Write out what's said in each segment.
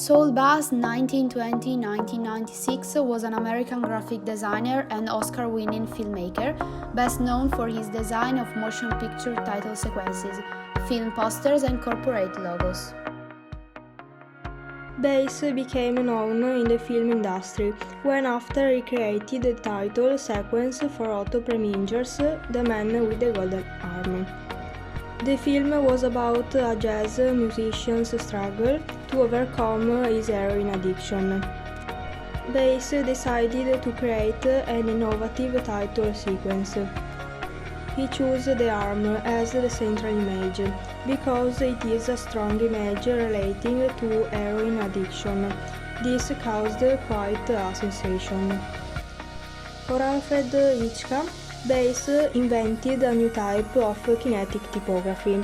Saul Bass, 1920–1996, was an American graphic designer and Oscar-winning filmmaker, best known for his design of motion picture title sequences, film posters and corporate logos. Bass became known in the film industry when after he created the title sequence for Otto Preminger's The Man with the Golden Arm. The film was about a jazz musician's struggle to overcome his heroin addiction. Bass decided to create an innovative title sequence. He chose the arm as the central image because it is a strong image relating to heroin addiction. This caused quite a sensation. For Alfred Hitchcock, Bass invented a new type of kinetic typography,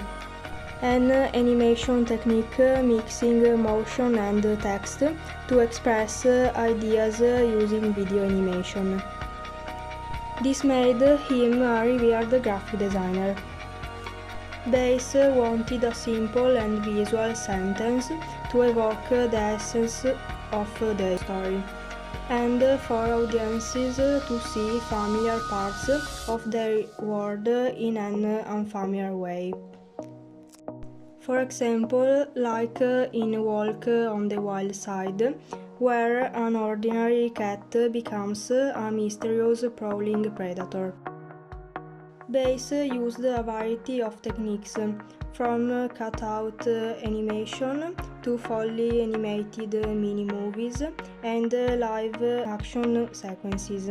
an animation technique mixing motion and text to express ideas using video animation. This made him a revered graphic designer. Bass wanted a simple and visual sentence to evoke the essence of the story, and for audiences to see familiar parts of their world in an unfamiliar way. For example, like in Walk on the Wild Side, where an ordinary cat becomes a mysterious prowling predator. Bass used a variety of techniques, from cutout animation to fully animated mini-movies and live-action sequences,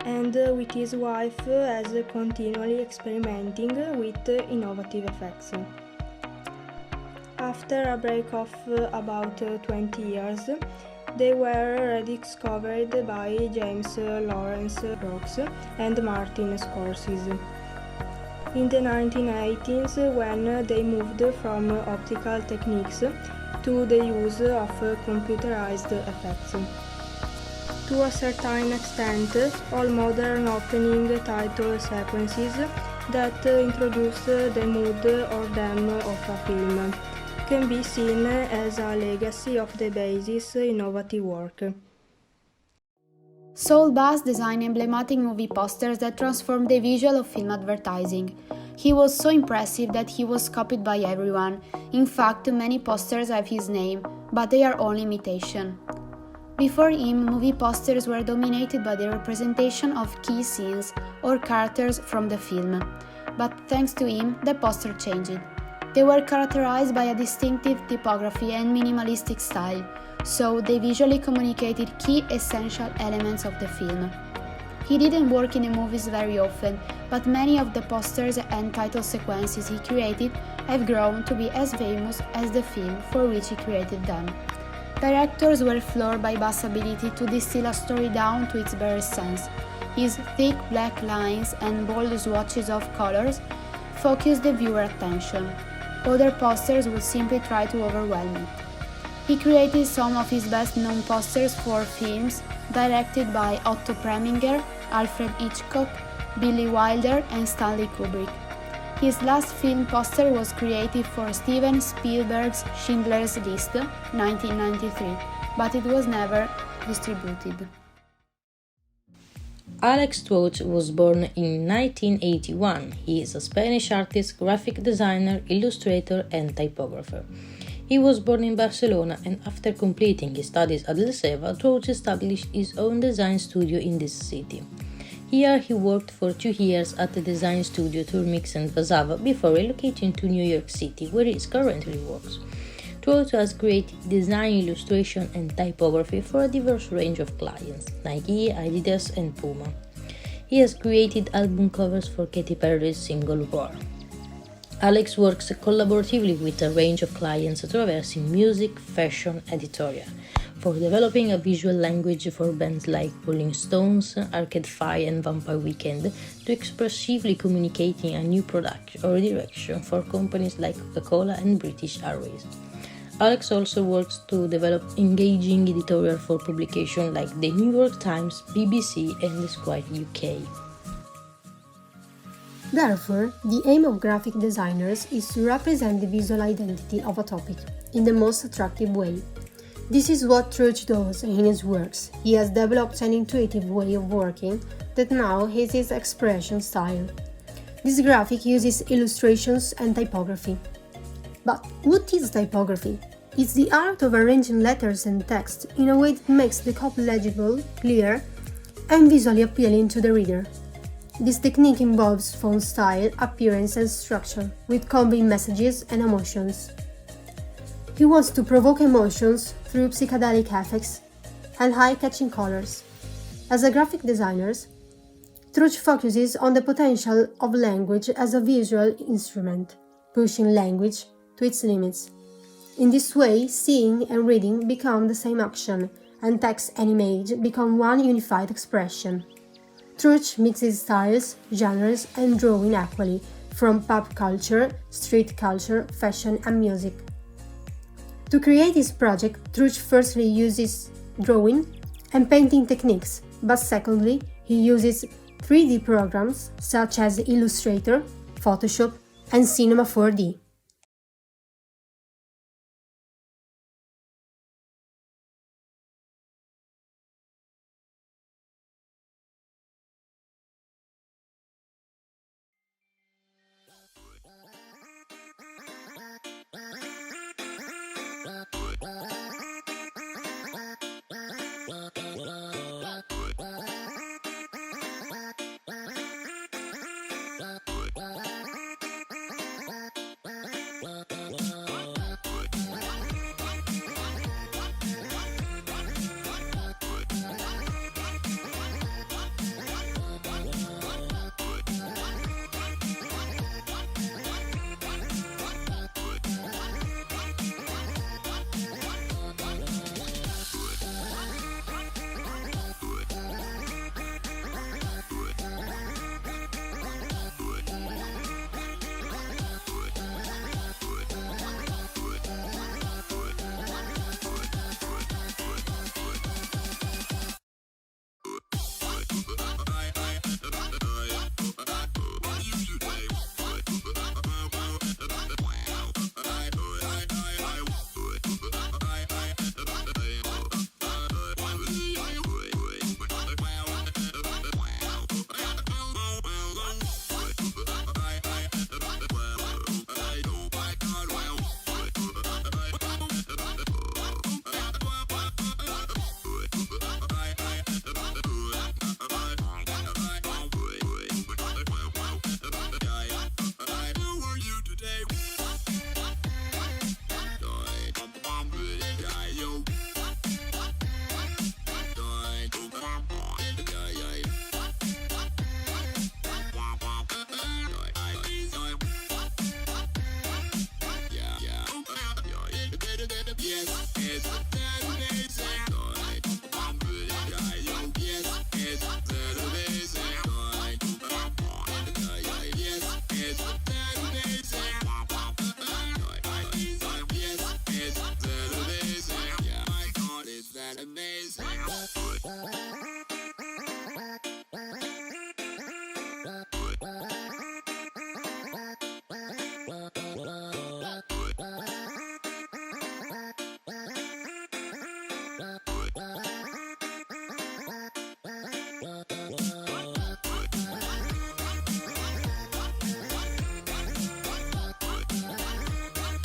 and with his wife as continually experimenting with innovative effects. After a break of about 20 years, they were rediscovered by James Lawrence Brooks and Martin Scorsese in the 1980s, when they moved from optical techniques to the use of computerized effects. To a certain extent, all modern opening title sequences that introduce the mood or theme of a film can be seen as a legacy of the Bass's innovative work. Saul Bass designed emblematic movie posters that transformed the visual of film advertising. He was so impressive that he was copied by everyone. In fact, many posters have his name, but they are all imitation. Before him, movie posters were dominated by the representation of key scenes or characters from the film. But thanks to him, the poster changed. They were characterized by a distinctive typography and minimalistic style, so they visually communicated key essential elements of the film. He didn't work in the movies very often, but many of the posters and title sequences he created have grown to be as famous as the film for which he created them. Directors were floored by Bass' ability to distill a story down to its bare essence. His thick black lines and bold swatches of colors focused the viewer attention. Other posters would simply try to overwhelm it. He created some of his best-known posters for films directed by Otto Preminger, Alfred Hitchcock, Billy Wilder and Stanley Kubrick. His last film poster was created for Steven Spielberg's Schindler's List, 1993, but it was never distributed. Alex Toth was born in 1981. He is a Spanish artist, graphic designer, illustrator and typographer. He was born in Barcelona, and after completing his studies at El Seva, Toth established his own design studio in this city. Here he worked for 2 years at the design studio Turmix and Bazava before relocating to New York City, where he currently works. Toth has created design, illustration and typography for a diverse range of clients, Nike, Adidas and Puma. He has created album covers for Katy Perry's single Roar. Alex works collaboratively with a range of clients traversing music, fashion, editorial, for developing a visual language for bands like Rolling Stones, Arcade Fire and Vampire Weekend, to expressively communicating a new product or direction for companies like Coca-Cola and British Airways. Alex also works to develop engaging editorial for publications like the New York Times, BBC and Esquire UK. Therefore, the aim of graphic designers is to represent the visual identity of a topic. in the most attractive way. This is what Truch does in his works. He has developed an intuitive way of working that now is his expression style. This graphic uses illustrations and typography. But what is typography? It's the art of arranging letters and text in a way that makes the copy legible, clear, and visually appealing to the reader. This technique involves font style, appearance, and structure, with conveying messages and emotions. He wants to provoke emotions through psychedelic effects and eye-catching colors. As a graphic designer, Truch focuses on the potential of language as a visual instrument, pushing language to its limits. In this way, seeing and reading become the same action, and text and image become one unified expression. Truch mixes styles, genres, and drawing equally, from pop culture, street culture, fashion, and music. To create this project, Truch firstly uses drawing and painting techniques, but secondly, he uses 3D programs such as Illustrator, Photoshop, and Cinema 4D.